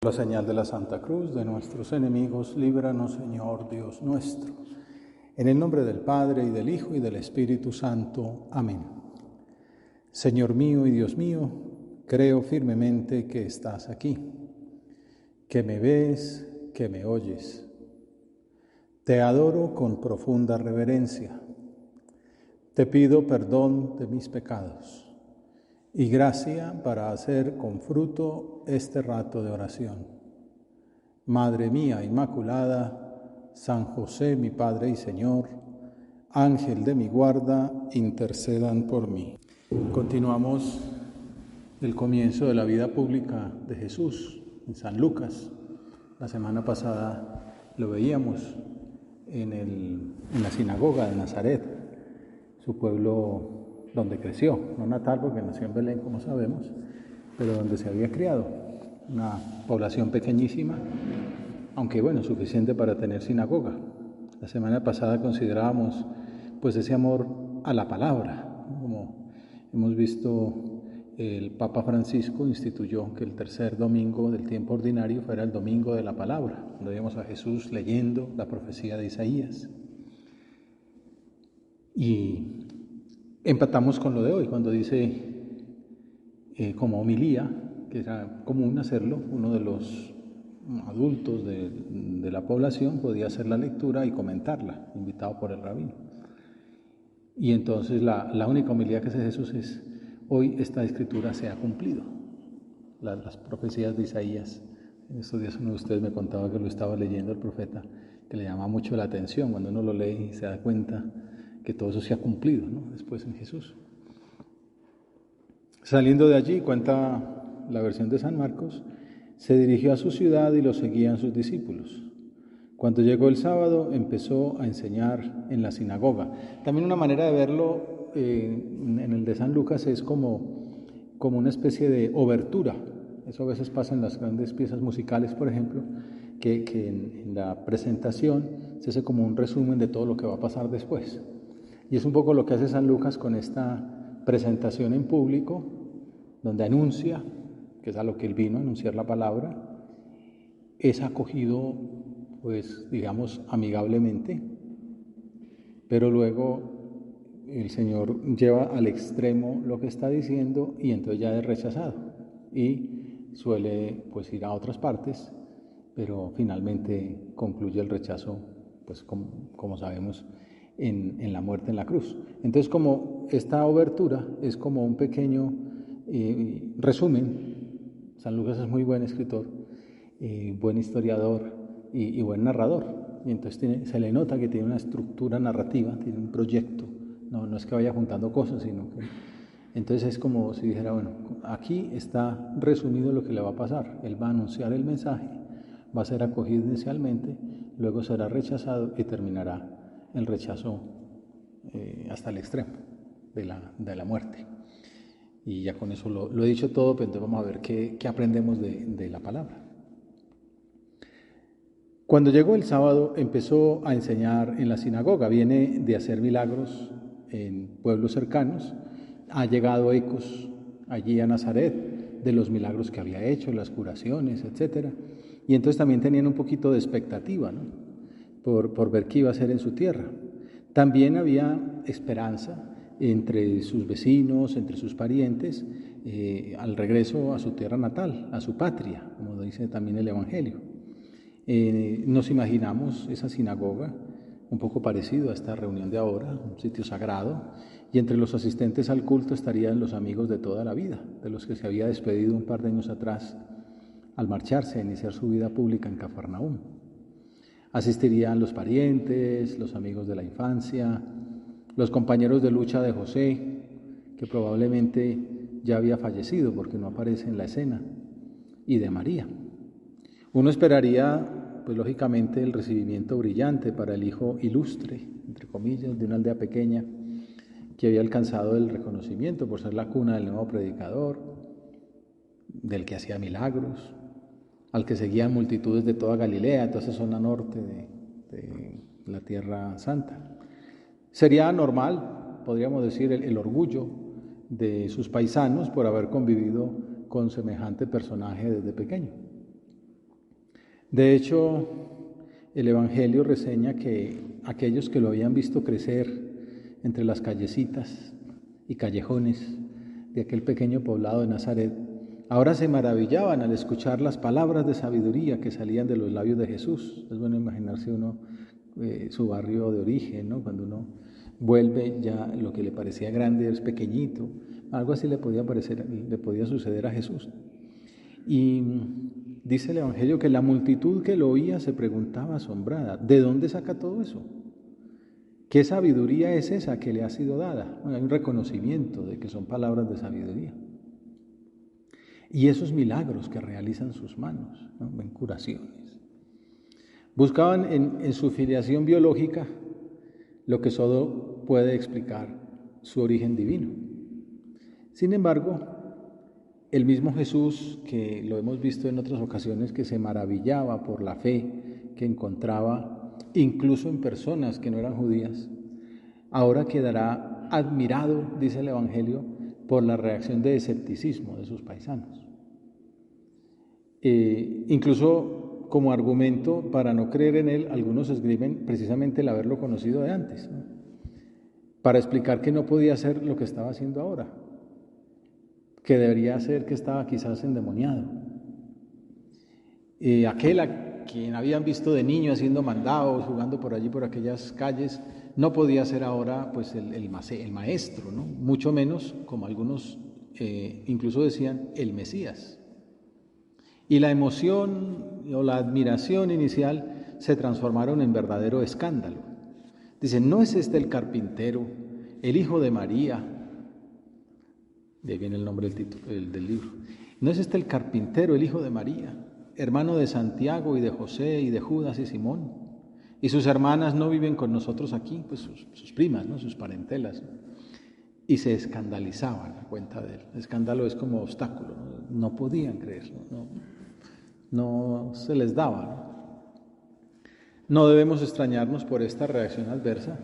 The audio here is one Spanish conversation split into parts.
La señal de la Santa Cruz de nuestros enemigos, líbranos, Señor Dios nuestro. En el nombre del Padre, y del Hijo, y del Espíritu Santo. Amén. Señor mío y Dios mío, creo firmemente que estás aquí, que me ves, que me oyes. Te adoro con profunda reverencia. Te pido perdón de mis pecados y gracia para hacer con fruto este rato de oración. Madre mía Inmaculada, San José mi Padre y Señor, Ángel de mi guarda, intercedan por mí. Continuamos el comienzo de la vida pública de Jesús en San Lucas. La semana pasada lo veíamos en la sinagoga de Nazaret, su pueblo donde creció, no natal porque nació en Belén, como sabemos, pero donde se había criado, una población pequeñísima, aunque bueno, suficiente para tener sinagoga. La semana pasada considerábamos pues ese amor a la palabra, como hemos visto, el Papa Francisco instituyó que el tercer domingo del tiempo ordinario fuera el domingo de la palabra, donde vemos a Jesús leyendo la profecía de Isaías. Y empatamos con lo de hoy, cuando dice, como homilía, que era común hacerlo, uno de los adultos de la población podía hacer la lectura y comentarla, invitado por el rabino. Y entonces la única homilía que hace Jesús es: hoy esta escritura se ha cumplido. Las profecías de Isaías. En estos días uno de ustedes me contaba que lo estaba leyendo el profeta, que le llama mucho la atención cuando uno lo lee y se da cuenta que todo eso se ha cumplido, ¿no? Después en Jesús. Saliendo de allí, cuenta la versión de San Marcos, se dirigió a su ciudad y lo seguían sus discípulos. Cuando llegó el sábado, empezó a enseñar en la sinagoga. También una manera de verlo en el de San Lucas es como una especie de obertura. Eso a veces pasa en las grandes piezas musicales, por ejemplo, que en la presentación se hace como un resumen de todo lo que va a pasar después. Y es un poco lo que hace San Lucas con esta presentación en público, donde anuncia, que es a lo que él vino, a anunciar la palabra. Es acogido, pues, digamos, amigablemente, pero luego el Señor lleva al extremo lo que está diciendo y entonces ya es rechazado y suele, pues, ir a otras partes, pero finalmente concluye el rechazo, pues, como sabemos, en la muerte en la cruz. Entonces, como esta obertura es como un pequeño resumen, San Lucas es muy buen escritor, buen historiador y buen narrador, y entonces se le nota que tiene una estructura narrativa, tiene un proyecto, no es que vaya juntando cosas, sino que entonces es como si dijera, bueno, aquí está resumido lo que le va a pasar. Él va a anunciar el mensaje, va a ser acogido inicialmente, luego será rechazado y terminará el rechazo hasta el extremo de la muerte. Y ya con eso lo he dicho todo, pero entonces vamos a ver qué aprendemos de la palabra. Cuando llegó el sábado empezó a enseñar en la sinagoga. Viene de hacer milagros en pueblos cercanos. Ha llegado ecos allí a Nazaret de los milagros que había hecho, las curaciones, etc. Y entonces también tenían un poquito de expectativa, ¿no? por ver qué iba a hacer en su tierra. También había esperanza entre sus vecinos, entre sus parientes, al regreso a su tierra natal, a su patria, como dice también el Evangelio. Nos imaginamos esa sinagoga un poco parecido a esta reunión de ahora, un sitio sagrado, y entre los asistentes al culto estarían los amigos de toda la vida, de los que se había despedido un par de años atrás al marcharse a iniciar su vida pública en Cafarnaúm. Asistirían los parientes, los amigos de la infancia, los compañeros de lucha de José, que probablemente ya había fallecido porque no aparece en la escena, y de María. Uno esperaría, pues lógicamente, el recibimiento brillante para el hijo ilustre, entre comillas, de una aldea pequeña que había alcanzado el reconocimiento por ser la cuna del nuevo predicador, del que hacía milagros, al que seguían multitudes de toda Galilea, toda esa zona norte de la Tierra Santa. Sería normal, podríamos decir, el orgullo de sus paisanos por haber convivido con semejante personaje desde pequeño. De hecho, el Evangelio reseña que aquellos que lo habían visto crecer entre las callecitas y callejones de aquel pequeño poblado de Nazaret, ahora se maravillaban al escuchar las palabras de sabiduría que salían de los labios de Jesús. Es bueno imaginarse uno su barrio de origen, ¿no? Cuando uno vuelve, ya lo que le parecía grande es pequeñito. Algo así le podía suceder a Jesús. Y dice el Evangelio que la multitud que lo oía se preguntaba asombrada, ¿de dónde saca todo eso? ¿Qué sabiduría es esa que le ha sido dada? Bueno, hay un reconocimiento de que son palabras de sabiduría. Y esos milagros que realizan sus manos, ¿no? Ven curaciones. Buscaban en su filiación biológica lo que solo puede explicar su origen divino. Sin embargo, el mismo Jesús, que lo hemos visto en otras ocasiones, que se maravillaba por la fe que encontraba incluso en personas que no eran judías, ahora quedará admirado, dice el Evangelio, por la reacción de escepticismo de sus paisanos. Incluso como argumento para no creer en él, algunos esgrimen precisamente el haberlo conocido de antes, ¿no? Para explicar que no podía hacer lo que estaba haciendo ahora, que debería ser que estaba quizás endemoniado. Aquel a quien habían visto de niño haciendo mandados, jugando por allí, por aquellas calles, no podía ser ahora pues el maestro, ¿no? Mucho menos, como algunos incluso decían, el Mesías. Y la emoción o la admiración inicial se transformaron en verdadero escándalo. Dicen, ¿no es este el carpintero, el hijo de María? De ahí viene el nombre del libro. ¿No es este el carpintero, el hijo de María, hermano de Santiago y de José y de Judas y Simón? Y sus hermanas no viven con nosotros aquí, pues sus primas, ¿no? Sus parentelas, ¿no? Y se escandalizaban a cuenta de él. El escándalo es como obstáculo, no podían creer, no se les daba. No debemos extrañarnos por esta reacción adversa,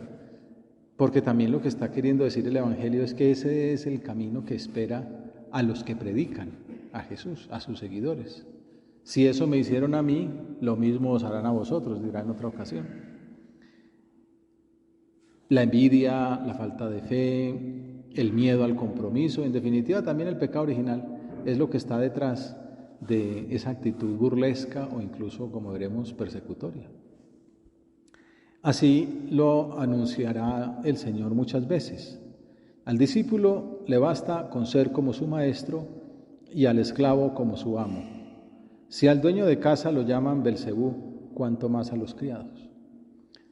porque también lo que está queriendo decir el Evangelio es que ese es el camino que espera a los que predican a Jesús, a sus seguidores. Si eso me hicieron a mí, lo mismo os harán a vosotros, dirá en otra ocasión. La envidia, la falta de fe, el miedo al compromiso, en definitiva también el pecado original, es lo que está detrás de esa actitud burlesca o incluso, como veremos, persecutoria. Así lo anunciará el Señor muchas veces. Al discípulo le basta con ser como su maestro y al esclavo como su amo. Si al dueño de casa lo llaman Belcebú, cuánto más a los criados.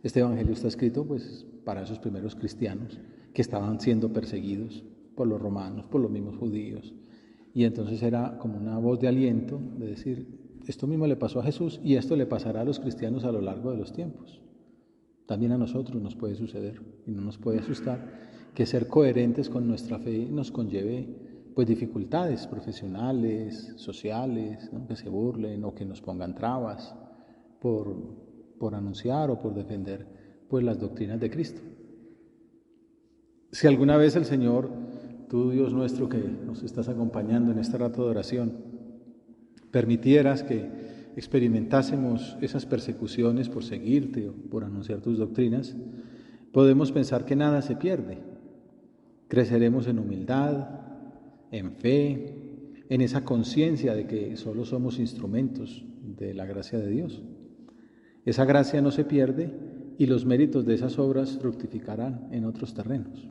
Este evangelio está escrito pues para esos primeros cristianos que estaban siendo perseguidos por los romanos, por los mismos judíos. Y entonces era como una voz de aliento de decir, esto mismo le pasó a Jesús y esto le pasará a los cristianos a lo largo de los tiempos. También a nosotros nos puede suceder y no nos puede asustar que ser coherentes con nuestra fe nos conlleve pues dificultades profesionales, sociales, ¿no? Que se burlen o que nos pongan trabas por anunciar o por defender pues las doctrinas de Cristo. Si alguna vez el Señor, tú Dios nuestro que nos estás acompañando en este rato de oración, permitieras que experimentásemos esas persecuciones por seguirte o por anunciar tus doctrinas, podemos pensar que nada se pierde. Creceremos en humildad, en fe, en esa conciencia de que solo somos instrumentos de la gracia de Dios. Esa gracia no se pierde y los méritos de esas obras fructificarán en otros terrenos.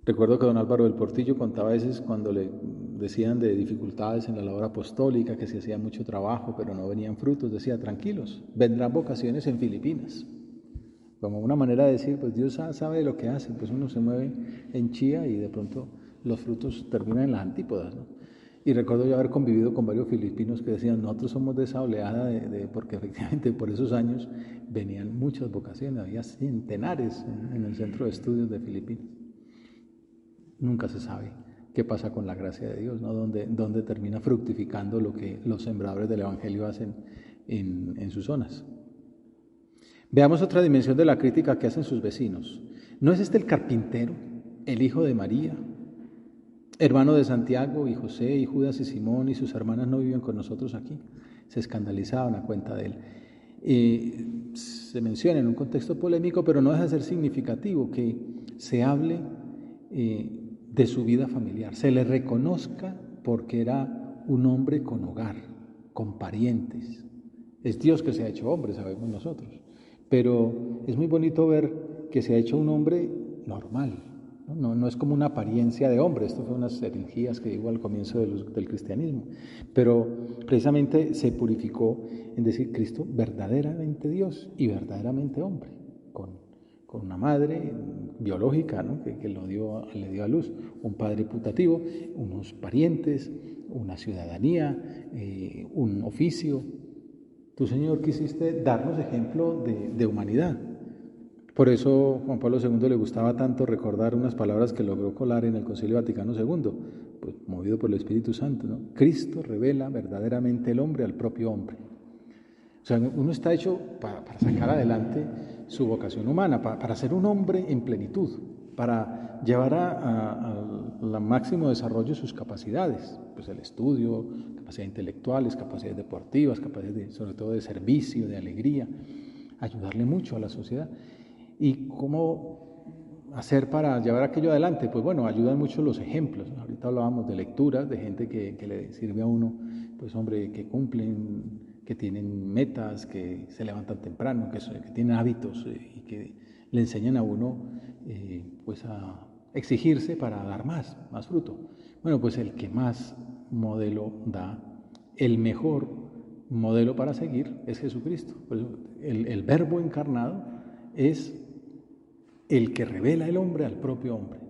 Recuerdo que don Álvaro del Portillo contaba a veces cuando le decían de dificultades en la labor apostólica, que se hacía mucho trabajo, pero no venían frutos, decía, tranquilos, vendrán vocaciones en Filipinas. Como una manera de decir, pues Dios sabe lo que hace, pues uno se mueve en Chía y de pronto los frutos terminan en las antípodas, ¿no? Y recuerdo yo haber convivido con varios filipinos que decían, nosotros somos de esa oleada, porque efectivamente por esos años venían muchas vocaciones, había centenares en el centro de estudios de Filipinas. Nunca se sabe qué pasa con la gracia de Dios, ¿no? Dónde termina fructificando lo que los sembradores del Evangelio hacen en sus zonas. Veamos otra dimensión de la crítica que hacen sus vecinos. ¿No es este el carpintero, el hijo de María, hermano de Santiago y José y Judas y Simón y sus hermanas no viven con nosotros aquí. Se escandalizaban a cuenta de él. Se menciona en un contexto polémico, pero no deja de ser significativo que se hable de su vida familiar, se le reconozca porque era un hombre con hogar, con parientes. Es Dios que se ha hecho hombre, sabemos nosotros, pero es muy bonito ver que se ha hecho un hombre normal. No es como una apariencia de hombre, esto fue unas herejías que digo al comienzo del cristianismo, pero precisamente se purificó en decir Cristo verdaderamente Dios y verdaderamente hombre, con una madre biológica, ¿no? que le dio a luz, un padre putativo, unos parientes, una ciudadanía, un oficio. Tú, Señor, quisiste darnos ejemplo de humanidad. Por eso Juan Pablo II le gustaba tanto recordar unas palabras que logró colar en el Concilio Vaticano II, pues, movido por el Espíritu Santo, ¿no? Cristo revela verdaderamente el hombre al propio hombre. O sea, uno está hecho para sacar adelante su vocación humana, para ser un hombre en plenitud, para llevar al máximo desarrollo sus capacidades, pues el estudio, capacidades intelectuales, capacidades deportivas, capacidades sobre todo de servicio, de alegría, ayudarle mucho a la sociedad. ¿Y cómo hacer para llevar aquello adelante? Pues bueno, ayudan mucho los ejemplos. Ahorita hablábamos de lecturas, de gente que le sirve a uno, pues hombre, que cumplen, que tienen metas, que se levantan temprano, que tienen hábitos y que le enseñan a uno pues a exigirse para dar más fruto. Bueno, pues el que más modelo da, el mejor modelo para seguir es Jesucristo. Pues el Verbo encarnado es el que revela el hombre al propio hombre.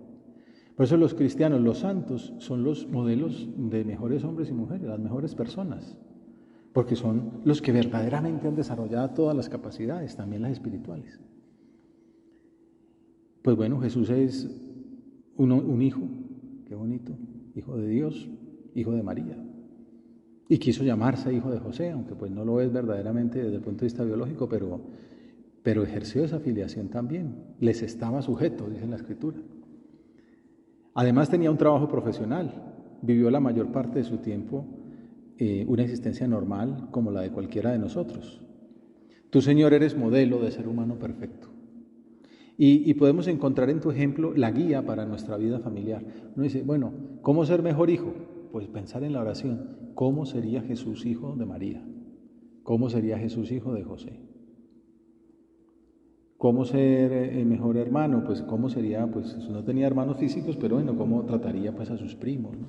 Por eso los cristianos, los santos, son los modelos de mejores hombres y mujeres, las mejores personas, porque son los que verdaderamente han desarrollado todas las capacidades, también las espirituales. Pues bueno, Jesús es un hijo, qué bonito, hijo de Dios, hijo de María. Y quiso llamarse hijo de José, aunque pues no lo es verdaderamente desde el punto de vista biológico, pero ejerció esa filiación también, les estaba sujeto, dice la Escritura. Además tenía un trabajo profesional, vivió la mayor parte de su tiempo una existencia normal como la de cualquiera de nosotros. Tú, Señor, eres modelo de ser humano perfecto. Y podemos encontrar en tu ejemplo la guía para nuestra vida familiar. Uno dice, bueno, ¿cómo ser mejor hijo? Pues pensar en la oración, ¿cómo sería Jesús hijo de María? ¿Cómo sería Jesús hijo de José? ¿Cómo ser mejor hermano? Pues cómo sería, pues no tenía hermanos físicos, pero bueno, ¿cómo trataría pues a sus primos, ¿no?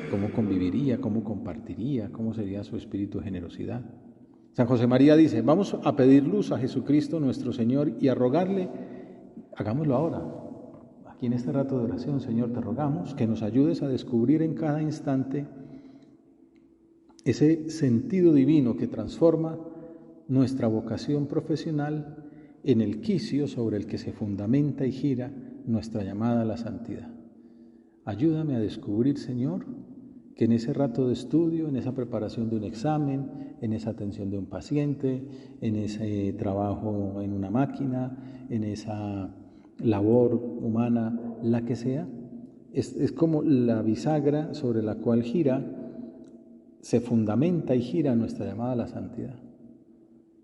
¿Cómo conviviría? ¿Cómo compartiría? ¿Cómo sería su espíritu de generosidad? San José María dice, vamos a pedir luz a Jesucristo nuestro Señor y a rogarle, hagámoslo ahora, aquí en este rato de oración, Señor, te rogamos que nos ayudes a descubrir en cada instante ese sentido divino que transforma nuestra vocación profesional en el quicio sobre el que se fundamenta y gira nuestra llamada a la santidad. Ayúdame a descubrir, Señor, que en ese rato de estudio, en esa preparación de un examen, en esa atención de un paciente, en ese trabajo en una máquina, en esa labor humana, la que sea, es como la bisagra sobre la cual se fundamenta y gira nuestra llamada a la santidad.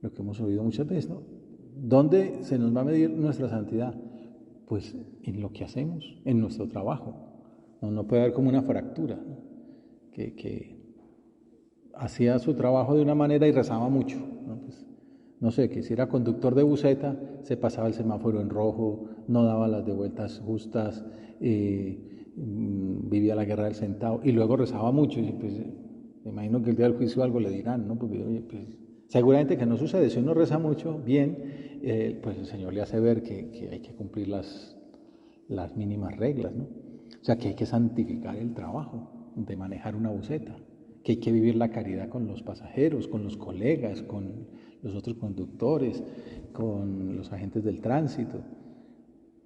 Lo que hemos oído muchas veces, ¿no? ¿Dónde se nos va a medir nuestra santidad? Pues en lo que hacemos, en nuestro trabajo. No puede haber como una fractura, ¿no? Que hacía su trabajo de una manera y rezaba mucho, ¿no? Pues, no sé, que si era conductor de buseta, se pasaba el semáforo en rojo, no daba las devueltas justas, vivía la guerra del centavo y luego rezaba mucho. Y pues, me imagino que el día del juicio algo le dirán, ¿no? Porque, oye, pues, seguramente que no sucede. Si uno reza mucho, bien, pues el Señor le hace ver que hay que cumplir las mínimas reglas, ¿no? O sea, que hay que santificar el trabajo de manejar una buseta, que hay que vivir la caridad con los pasajeros, con los colegas, con los otros conductores, con los agentes del tránsito.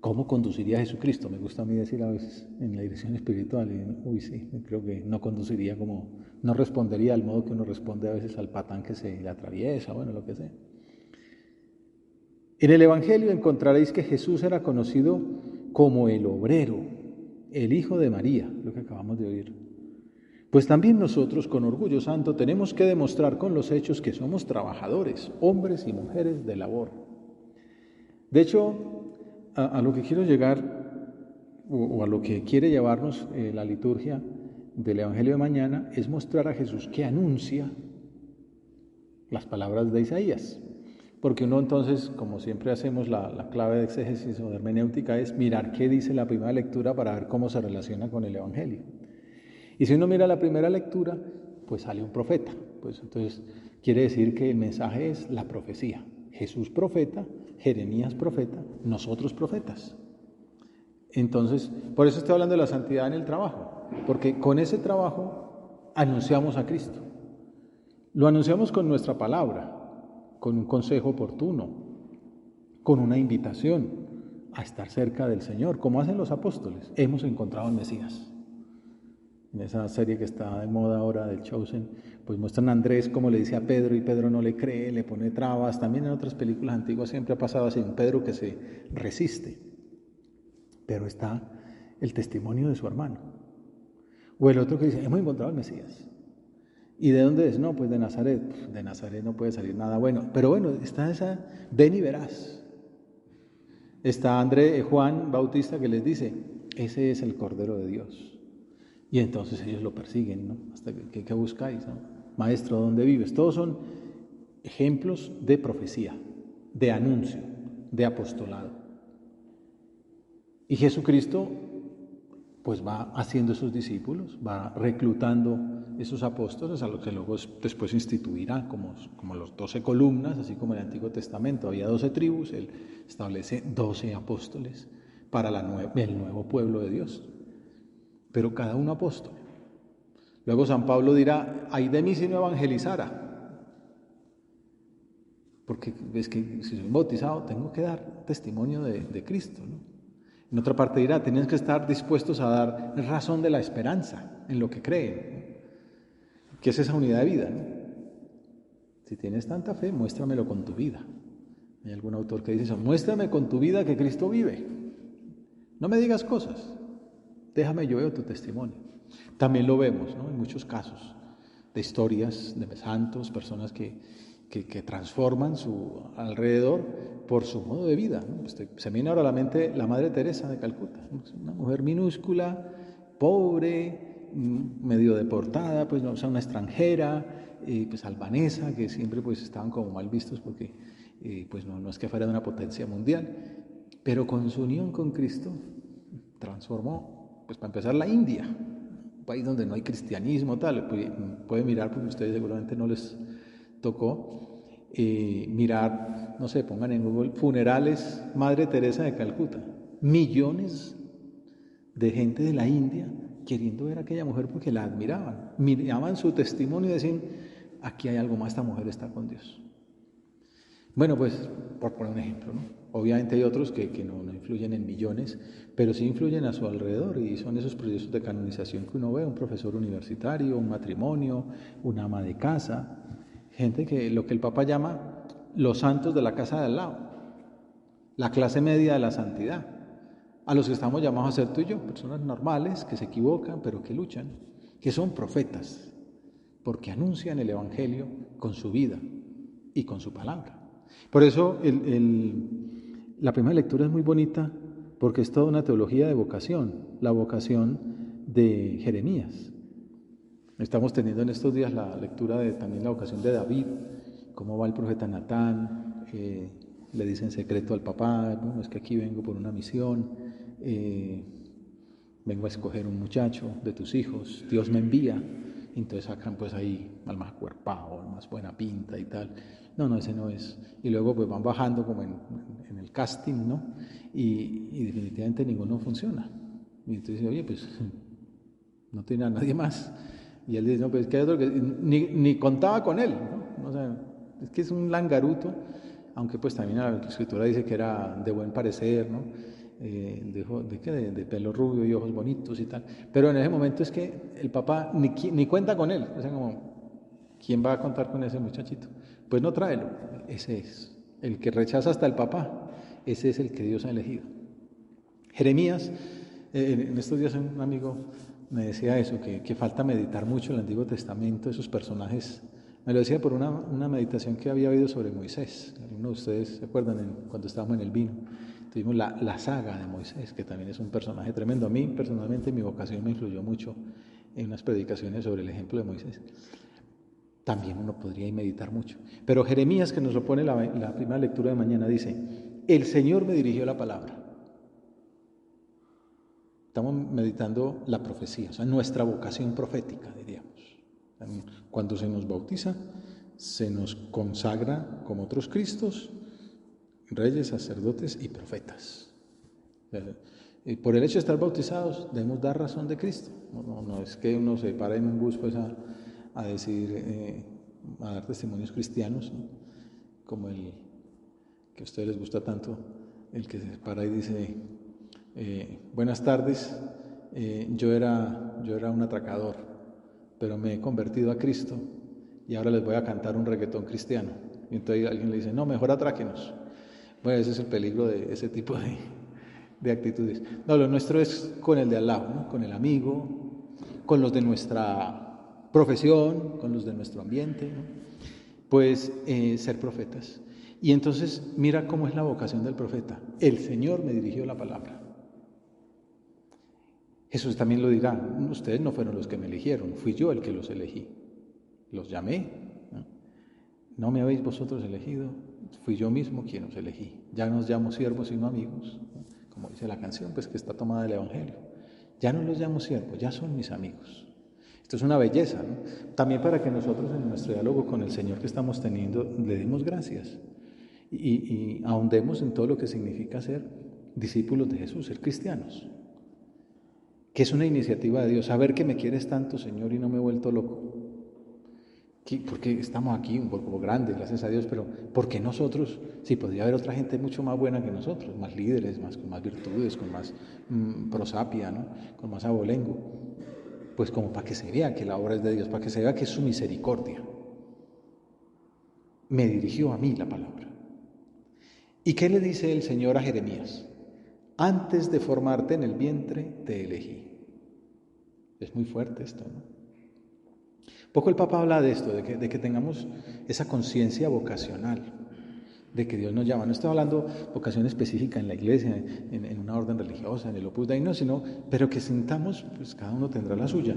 ¿Cómo conduciría Jesucristo? Me gusta a mí decir a veces en la dirección espiritual, y, sí, creo que no conduciría no respondería al modo que uno responde a veces al patán que se le atraviesa, bueno, lo que sea. En el Evangelio encontraréis que Jesús era conocido como el obrero, el Hijo de María, lo que acabamos de oír. Pues también nosotros, con orgullo santo, tenemos que demostrar con los hechos que somos trabajadores, hombres y mujeres de labor. De hecho, a lo que quiero llegar, o a lo que quiere llevarnos la liturgia del Evangelio de mañana, es mostrar a Jesús que anuncia las palabras de Isaías. Porque uno entonces, como siempre hacemos, la clave de exégesis o de hermenéutica es mirar qué dice la primera lectura para ver cómo se relaciona con el Evangelio. Y si uno mira la primera lectura, pues sale un profeta. Pues entonces quiere decir que el mensaje es la profecía. Jesús profeta, Jeremías profeta, nosotros profetas. Entonces, por eso estoy hablando de la santidad en el trabajo, porque con ese trabajo anunciamos a Cristo. Lo anunciamos con nuestra palabra, con un consejo oportuno, con una invitación a estar cerca del Señor, como hacen los apóstoles. Hemos encontrado al Mesías. En esa serie que está de moda ahora del Chosen, pues muestran a Andrés como le dice a Pedro y Pedro no le cree, le pone trabas. También en otras películas antiguas siempre ha pasado así, un Pedro que se resiste. Pero está el testimonio de su hermano. O el otro que dice, hemos encontrado al Mesías. ¿Y de dónde es? No, pues de Nazaret. De Nazaret no puede salir nada bueno. Pero bueno, está esa, ven y verás. Está Juan Bautista que les dice, ese es el Cordero de Dios. Y entonces ellos lo persiguen, ¿no? Hasta ¿qué buscáis, no? Maestro, ¿dónde vives? Todos son ejemplos de profecía, de anuncio, de apostolado. Y Jesucristo pues va haciendo sus discípulos, va reclutando esos apóstoles a los que luego después instituirá como los 12 columnas, así como en el Antiguo Testamento había 12 tribus, él establece 12 apóstoles para el nuevo pueblo de Dios. Pero cada uno apóstol. Luego San Pablo dirá, ay de mí si no evangelizara. Porque es que si soy bautizado tengo que dar testimonio de Cristo, ¿no? En otra parte dirá, tienes que estar dispuestos a dar razón de la esperanza en lo que creen, ¿no? Que es esa unidad de vida, ¿no? Si tienes tanta fe, muéstramelo con tu vida. Hay algún autor que dice eso, muéstrame con tu vida que Cristo vive. No me digas cosas. Déjame, yo veo tu testimonio. También lo vemos, ¿no? En muchos casos de historias de santos, personas que transforman su alrededor por su modo de vida, ¿no? Se me viene ahora a la mente la Madre Teresa de Calcuta, una mujer minúscula, pobre, medio deportada, pues, o sea, una extranjera, pues albanesa, que siempre pues estaban como mal vistos porque pues no es que fuera de una potencia mundial, pero con su unión con Cristo transformó. Pues para empezar la India, un país donde no hay cristianismo, tal, puede mirar, porque ustedes seguramente no les tocó, mirar, no sé, pongan en Google, funerales Madre Teresa de Calcuta, millones de gente de la India queriendo ver a aquella mujer porque la admiraban, miraban su testimonio y decían, aquí hay algo más, esta mujer está con Dios. Bueno, pues, por poner un ejemplo, ¿no? Obviamente hay otros que no influyen en millones, pero sí influyen a su alrededor y son esos procesos de canonización que uno ve, un profesor universitario, un matrimonio, una ama de casa, gente que lo que el Papa llama los santos de la casa de al lado, la clase media de la santidad, a los que estamos llamados a ser tú y yo, personas normales que se equivocan pero que luchan, que son profetas, porque anuncian el Evangelio con su vida y con su palabra. Por eso la primera lectura es muy bonita porque es toda una teología de vocación, la vocación de Jeremías. Estamos teniendo en estos días la lectura de también la vocación de David, cómo va el profeta Natán, le dice en secreto al papá, bueno, es que aquí vengo por una misión, vengo a escoger un muchacho de tus hijos, Dios me envía. Entonces sacan pues ahí al más acuerpado, al más buena pinta y tal. No, ese no es. Y luego pues van bajando como en el casting, ¿no? Y definitivamente ninguno funciona. Y entonces dice, oye, pues no tiene a nadie más. Y él dice, no, pues que hay otro que ni contaba con él, ¿no? O sea, es que es un langaruto, aunque pues también la escritura dice que era de buen parecer, ¿no? De pelo rubio y ojos bonitos y tal. Pero en ese momento es que el papá ni cuenta con él. O sea, como, ¿quién va a contar con ese muchachito? Pues no tráelo. Ese es. El que rechaza hasta el papá, ese es el que Dios ha elegido. Jeremías En estos días un amigo me decía eso, que falta meditar mucho el Antiguo Testamento, esos personajes. Me lo decía por una meditación que había oído sobre Moisés. Algunos de ustedes se acuerdan cuando estábamos en el vino. Tuvimos la saga de Moisés, que también es un personaje tremendo. A mí, personalmente, mi vocación me influyó mucho en unas predicaciones sobre el ejemplo de Moisés. También uno podría meditar mucho. Pero Jeremías, que nos lo pone la primera lectura de mañana, dice: el Señor me dirigió la palabra. Estamos meditando la profecía, o sea, nuestra vocación profética, diríamos. Cuando se nos bautiza, se nos consagra como otros Cristos, reyes, sacerdotes y profetas. Y por el hecho de estar bautizados, debemos dar razón de Cristo. No es que uno se para en un bus pues a decir, a dar testimonios cristianos, ¿no? Como el que a ustedes les gusta tanto, el que se para y dice: buenas tardes, yo era un atracador, pero me he convertido a Cristo y ahora les voy a cantar un reggaetón cristiano. Y entonces alguien le dice: no, mejor atráquenos. Bueno, ese es el peligro de ese tipo de actitudes. No, lo nuestro es con el de al lado, ¿no? Con el amigo, con los de nuestra profesión, con los de nuestro ambiente, ¿no? Pues ser profetas. Y entonces mira cómo es la vocación del profeta. El Señor me dirigió la palabra. Jesús también lo dirá: ustedes no fueron los que me eligieron, fui yo el que los elegí. Los llamé, no me habéis vosotros elegido, fui yo mismo quien os elegí. Ya no os llamo siervos sino amigos, ¿no? Como dice la canción, pues que está tomada del Evangelio. Ya no los llamo siervos, ya son mis amigos. Esto es una belleza, ¿no? También para que nosotros en nuestro diálogo con el Señor que estamos teniendo le demos gracias y ahondemos en todo lo que significa ser discípulos de Jesús, ser cristianos. Que es una iniciativa de Dios, saber que me quieres tanto, Señor, y no me he vuelto loco. Porque estamos aquí un poco grandes, gracias a Dios, pero ¿por qué nosotros? Sí, podría haber otra gente mucho más buena que nosotros, más líderes, con más virtudes, con más prosapia, ¿no? Con más abolengo. Pues como para que se vea que la obra es de Dios, para que se vea que es su misericordia. Me dirigió a mí la palabra. ¿Y qué le dice el Señor a Jeremías? Antes de formarte en el vientre te elegí. Es muy fuerte esto, ¿no? Poco el Papa habla de esto, de que tengamos esa conciencia vocacional, de que Dios nos llama. No estoy hablando de vocación específica en la iglesia, en una orden religiosa, en el Opus Dei, no, sino, pero que sintamos, pues cada uno tendrá la suya,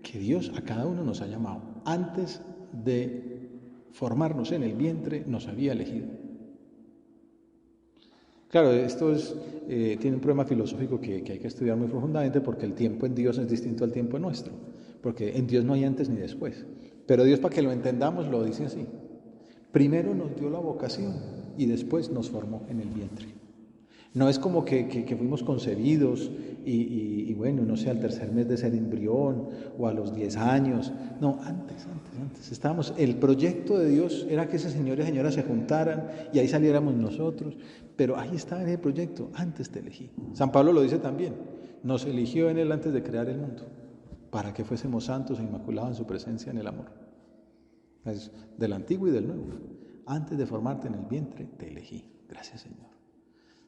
que Dios a cada uno nos ha llamado. Antes de formarnos en el vientre, nos había elegido. Claro, esto tiene un problema filosófico que hay que estudiar muy profundamente, porque el tiempo en Dios es distinto al tiempo nuestro, porque en Dios no hay antes ni después. Pero Dios, para que lo entendamos, lo dice así: primero nos dio la vocación y después nos formó en el vientre. No es como que fuimos concebidos y bueno, no sé, al tercer mes de ser embrión o a los 10 años. No, antes. El proyecto de Dios era que ese señor y señora se juntaran y ahí saliéramos nosotros. Pero ahí estaba en el proyecto, antes te elegí. San Pablo lo dice también: nos eligió en él antes de crear el mundo, para que fuésemos santos e inmaculados en su presencia en el amor. Es del antiguo y del nuevo. Antes de formarte en el vientre, te elegí. Gracias, Señor.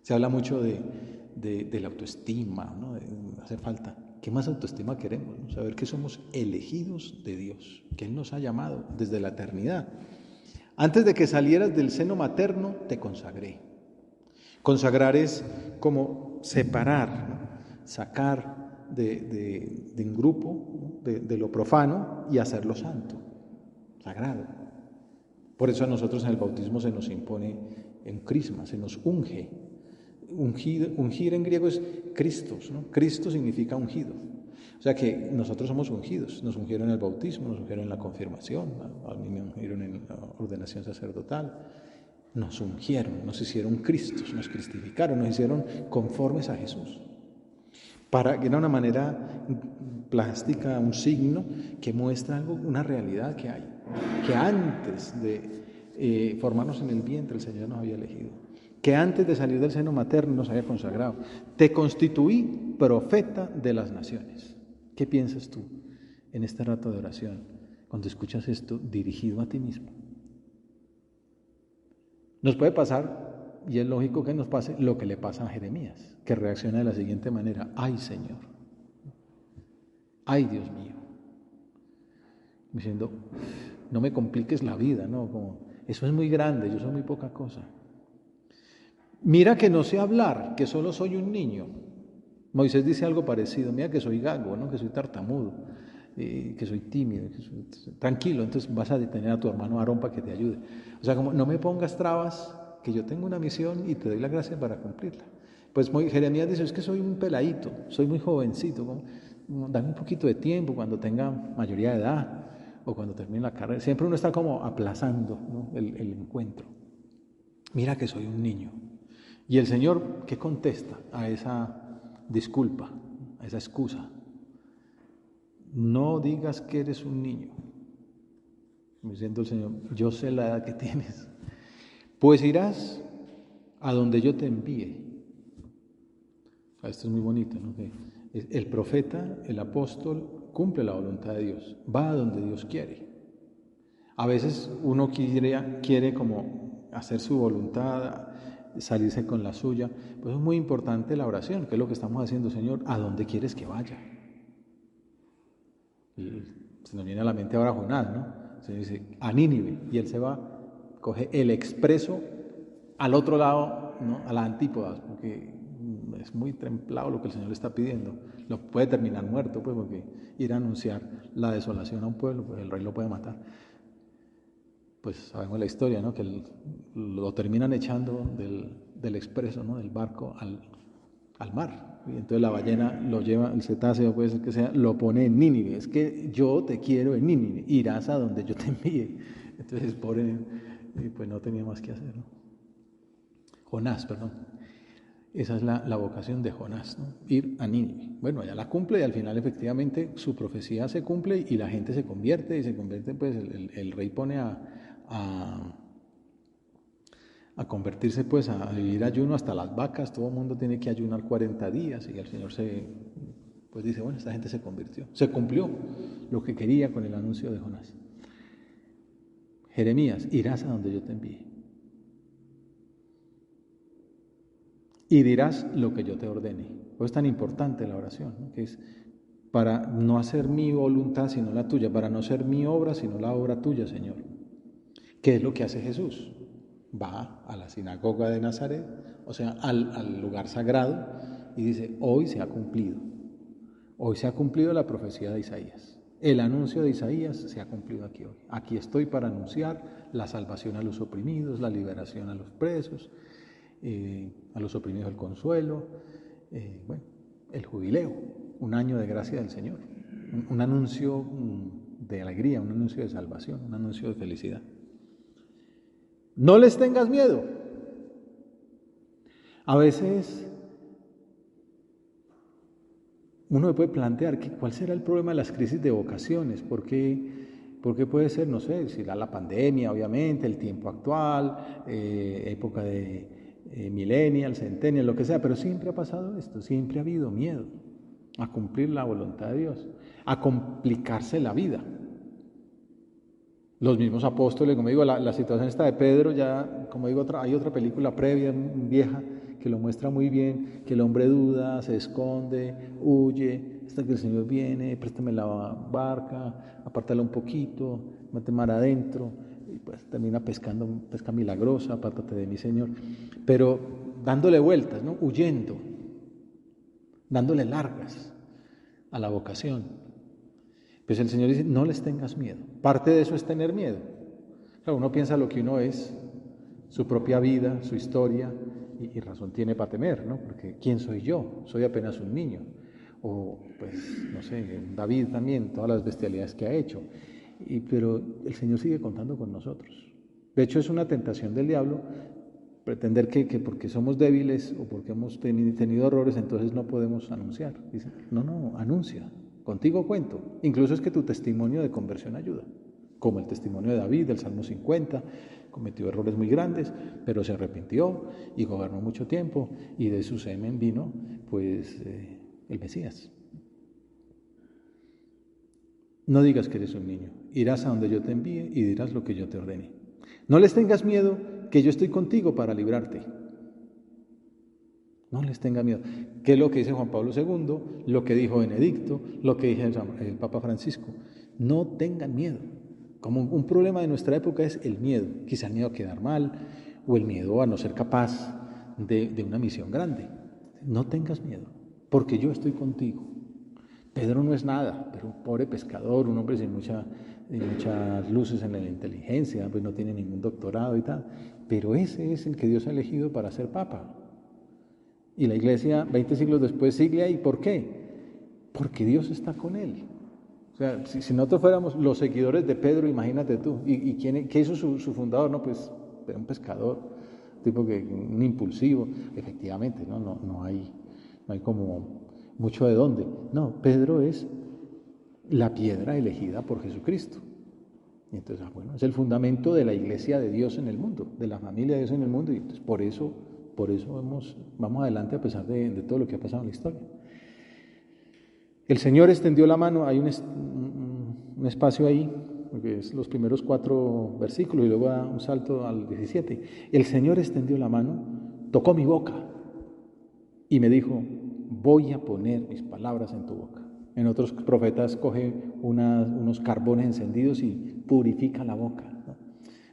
Se habla mucho de la autoestima, ¿no? Hace falta. ¿Qué más autoestima queremos, ¿no? Saber que somos elegidos de Dios, que Él nos ha llamado desde la eternidad. Antes de que salieras del seno materno, te consagré. Consagrar es como separar, ¿no? Sacar de un grupo, ¿no? de lo profano y hacerlo santo, sagrado. Por eso a nosotros en el bautismo se nos impone un crisma, se nos unge. Ungir en griego es Christos, ¿no? Cristo significa ungido. O sea que nosotros somos ungidos. Nos ungieron en el bautismo, nos ungieron en la confirmación, a mí me ungieron en la ordenación sacerdotal. Nos ungieron, nos hicieron Cristos, nos cristificaron, nos hicieron conformes a Jesús. Para que era una manera plástica, un signo que muestra algo, una realidad que hay. Que antes de formarnos en el vientre el Señor nos había elegido. Que antes de salir del seno materno nos había consagrado. Te constituí profeta de las naciones. ¿Qué piensas tú en este rato de oración cuando escuchas esto dirigido a ti mismo? Nos puede pasar Y es lógico que nos pase lo que le pasa a Jeremías, que reacciona de la siguiente manera: ¡ay, Señor! ¡Ay, Dios mío! Diciendo, no me compliques la vida, ¿no? Como, eso es muy grande, yo soy muy poca cosa. Mira que no sé hablar, que solo soy un niño. Moisés dice algo parecido: mira que soy gago, ¿no? Que soy tartamudo, que soy tímido, que soy... tranquilo, entonces vas a detener a tu hermano Aarón para que te ayude. O sea, como no me pongas trabas, que yo tengo una misión y te doy la gracia para cumplirla. Pues Jeremías dice, es que soy un peladito, soy muy jovencito, dame un poquito de tiempo cuando tenga mayoría de edad o cuando termine la carrera. Siempre uno está como aplazando, ¿no? el encuentro. Mira que soy un niño. Y el Señor, ¿qué contesta a esa disculpa, a esa excusa? No digas que eres un niño. Diciendo el Señor, yo sé la edad que tienes. Pues irás a donde yo te envíe. Esto es muy bonito, ¿no? Que el profeta, el apóstol, cumple la voluntad de Dios. Va a donde Dios quiere. A veces uno quiere como hacer su voluntad, salirse con la suya. Pues es muy importante la oración, que es lo que estamos haciendo. Señor, ¿a dónde quieres que vaya? Y se nos viene a la mente ahora Jonás, ¿no? Se dice, a Nínive, y él se va, coge el expreso al otro lado, ¿no? A las antípodas, porque es muy templado lo que el Señor le está pidiendo. Lo puede terminar muerto, pues, porque ir a anunciar la desolación a un pueblo, pues el rey lo puede matar. Pues sabemos la historia, ¿no? Que lo terminan echando del expreso, ¿no? Del barco al mar. Y entonces la ballena lo lleva, el cetáceo, puede ser que sea, lo pone en Nínive. Es que yo te quiero en Nínive, irás a donde yo te envíe. Entonces, pobre, pues no tenía más que hacer, ¿no? Jonás, perdón. Esa es la vocación de Jonás, ¿no? Ir a Nínive. Bueno, allá la cumple y al final efectivamente su profecía se cumple y la gente se convierte, pues el rey pone a convertirse, pues a vivir ayuno hasta las vacas. Todo el mundo tiene que ayunar 40 días y el Señor pues dice, bueno, esta gente se convirtió, se cumplió lo que quería con el anuncio de Jonás. Jeremías, irás a donde yo te envíe y dirás lo que yo te ordene. Pues es tan importante la oración, ¿no? Que es para no hacer mi voluntad sino la tuya, para no ser mi obra sino la obra tuya, Señor. ¿Qué es lo que hace Jesús? Va a la sinagoga de Nazaret, o sea, al lugar sagrado, y dice, hoy se ha cumplido la profecía de Isaías. El anuncio de Isaías se ha cumplido aquí hoy. Aquí estoy para anunciar la salvación a los oprimidos, la liberación a los presos, a los oprimidos el consuelo, bueno, el jubileo, un año de gracia del Señor, un anuncio de alegría, un anuncio de salvación, un anuncio de felicidad. No les tengas miedo. A veces uno puede plantear cuál será el problema de las crisis de vocaciones, ¿por qué puede ser? No sé, si la pandemia, obviamente, el tiempo actual, época de millennial, centennial, lo que sea, pero siempre ha pasado esto, siempre ha habido miedo a cumplir la voluntad de Dios, a complicarse la vida. Los mismos apóstoles, como digo, la situación esta de Pedro, ya, como digo, hay otra película previa, vieja, que lo muestra muy bien, que el hombre duda, se esconde, huye, hasta que el Señor viene, préstame la barca, apártala un poquito, mete mar adentro, y pues termina pescando, pesca milagrosa, apártate de mí, Señor. Pero dándole vueltas, ¿no? Huyendo, dándole largas a la vocación. Pues el Señor dice, no les tengas miedo. Parte de eso es tener miedo. Claro, uno piensa lo que uno es, su propia vida, su historia, y razón tiene para temer, ¿no? Porque ¿quién soy yo? Soy apenas un niño. O, pues, no sé, David también, todas las bestialidades que ha hecho. Pero el Señor sigue contando con nosotros. De hecho, es una tentación del diablo pretender que porque somos débiles o porque hemos tenido errores, entonces no podemos anunciar. Dice, no, anuncia. Contigo cuento. Incluso es que tu testimonio de conversión ayuda, como el testimonio de David del Salmo 50, cometió errores muy grandes, pero se arrepintió y gobernó mucho tiempo, y de su semen vino, pues, el Mesías. No digas que eres un niño, irás a donde yo te envíe y dirás lo que yo te ordene. No les tengas miedo, que yo estoy contigo para librarte. No les tenga miedo. ¿Qué es lo que dice Juan Pablo II? Lo que dijo Benedicto, lo que dice el Papa Francisco. No tengan miedo. Como un problema de nuestra época es el miedo. Quizá el miedo a quedar mal o el miedo a no ser capaz de una misión grande. No tengas miedo, porque yo estoy contigo. Pedro no es nada, pero un pobre pescador, un hombre sin muchas luces en la inteligencia, pues no tiene ningún doctorado y tal. Pero ese es el que Dios ha elegido para ser papa. Y la iglesia, 20 siglos después, sigue ahí. ¿Por qué? Porque Dios está con él. O sea, si nosotros fuéramos los seguidores de Pedro, imagínate tú. ¿Y qué hizo su fundador? No, pues era un pescador, un impulsivo. Efectivamente, no hay como mucho de dónde. No, Pedro es la piedra elegida por Jesucristo. Y entonces, es el fundamento de la iglesia de Dios en el mundo, de la familia de Dios en el mundo. Y entonces, por eso vamos adelante a pesar de todo lo que ha pasado en la historia. El Señor extendió la mano, hay un espacio ahí, porque es los primeros 4 versículos y luego da un salto al 17. El Señor extendió la mano, tocó mi boca y me dijo, voy a poner mis palabras en tu boca. En otros profetas coge unos carbones encendidos y purifica la boca, ¿no?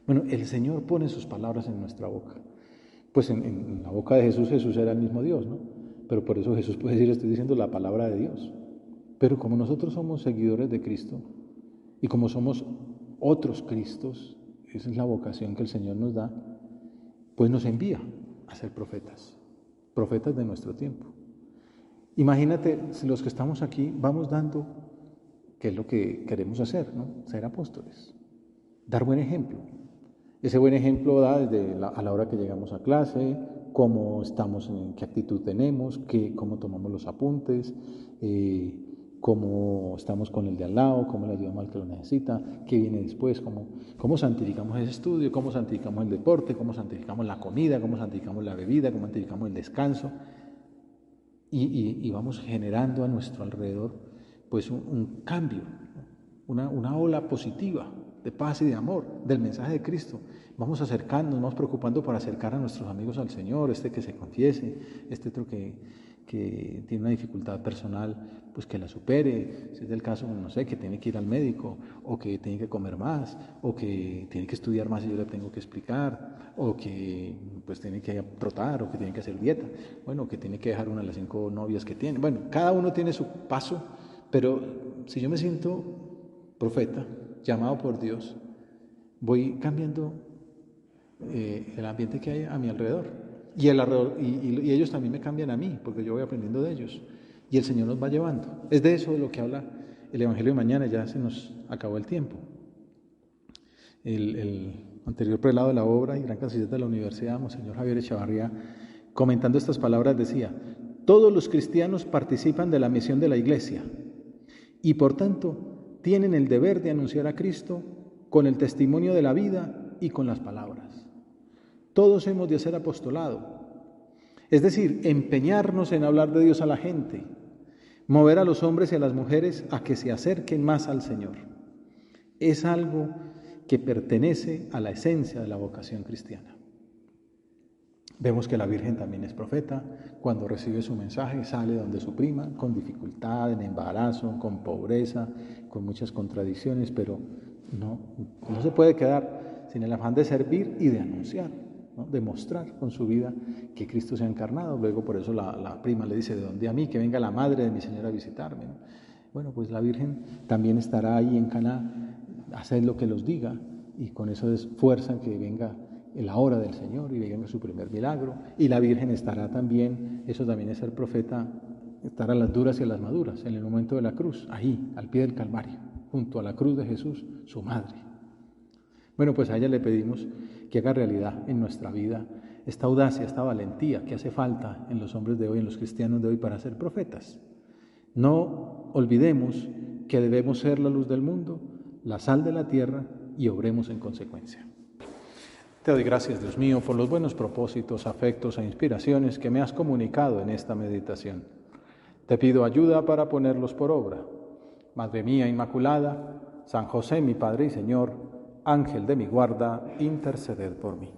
Bueno, el Señor pone sus palabras en nuestra boca. Pues en la boca de Jesús era el mismo Dios, ¿no? Pero por eso Jesús puede decir, estoy diciendo la palabra de Dios. Pero como nosotros somos seguidores de Cristo y como somos otros Cristos, esa es la vocación que el Señor nos da, pues nos envía a ser profetas de nuestro tiempo. Imagínate, si los que estamos aquí vamos dando, ¿qué es lo que queremos hacer, ¿no? Ser apóstoles, dar buen ejemplo. Ese buen ejemplo da a la hora que llegamos a clase, cómo estamos, qué actitud tenemos, cómo tomamos los apuntes, cómo estamos con el de al lado, cómo le ayudamos al que lo necesita, qué viene después, cómo santificamos ese estudio, cómo santificamos el deporte, cómo santificamos la comida, cómo santificamos la bebida, cómo santificamos el descanso. Y vamos generando a nuestro alrededor pues un cambio, una ola positiva de paz y de amor, del mensaje de Cristo. Vamos acercándonos, vamos preocupando por acercar a nuestros amigos al Señor, que se confiese, otro que tiene una dificultad personal, pues que la supere, si es el caso, no sé, que tiene que ir al médico, o que tiene que comer más, o que tiene que estudiar más y yo le tengo que explicar, o que pues tiene que trotar, o que tiene que hacer dieta, bueno, que tiene que dejar una de las 5 novias que tiene. Bueno, cada uno tiene su paso, pero si yo me siento profeta, llamado por Dios, voy cambiando el ambiente que hay a mi alrededor. Y ellos también me cambian a mí, porque yo voy aprendiendo de ellos. Y el Señor nos va llevando. Es de eso de lo que habla el Evangelio de mañana, ya se nos acabó el tiempo. El anterior prelado de la obra y gran canciller de la universidad, Monseñor Javier Echavarría, comentando estas palabras decía, todos los cristianos participan de la misión de la Iglesia y por tanto tienen el deber de anunciar a Cristo con el testimonio de la vida y con las palabras. Todos hemos de hacer apostolado, es decir, empeñarnos en hablar de Dios a la gente, mover a los hombres y a las mujeres a que se acerquen más al Señor. Es algo que pertenece a la esencia de la vocación cristiana. Vemos que la Virgen también es profeta. Cuando recibe su mensaje sale donde su prima, con dificultad, en embarazo, con pobreza, con muchas contradicciones, pero no se puede quedar sin el afán de servir y de anunciar, ¿no? De mostrar con su vida que Cristo se ha encarnado. Luego por eso la prima le dice, ¿de dónde a mí? Que venga la madre de mi Señor a visitarme, ¿no? Bueno, pues la Virgen también estará ahí en Caná, haced lo que los diga, y con eso es fuerza que venga la hora del Señor y venga su primer milagro. Y la Virgen estará también, eso también es ser profeta, estar a las duras y a las maduras, en el momento de la cruz, ahí, al pie del Calvario, junto a la cruz de Jesús, su madre. Bueno, pues a ella le pedimos que haga realidad en nuestra vida esta audacia, esta valentía que hace falta en los hombres de hoy, en los cristianos de hoy, para ser profetas. No olvidemos que debemos ser la luz del mundo, la sal de la tierra, y obremos en consecuencia. Te doy gracias, Dios mío, por los buenos propósitos, afectos e inspiraciones que me has comunicado en esta meditación. Te pido ayuda para ponerlos por obra. Madre mía Inmaculada, San José, mi Padre y Señor, Ángel de mi guarda, interceded por mí.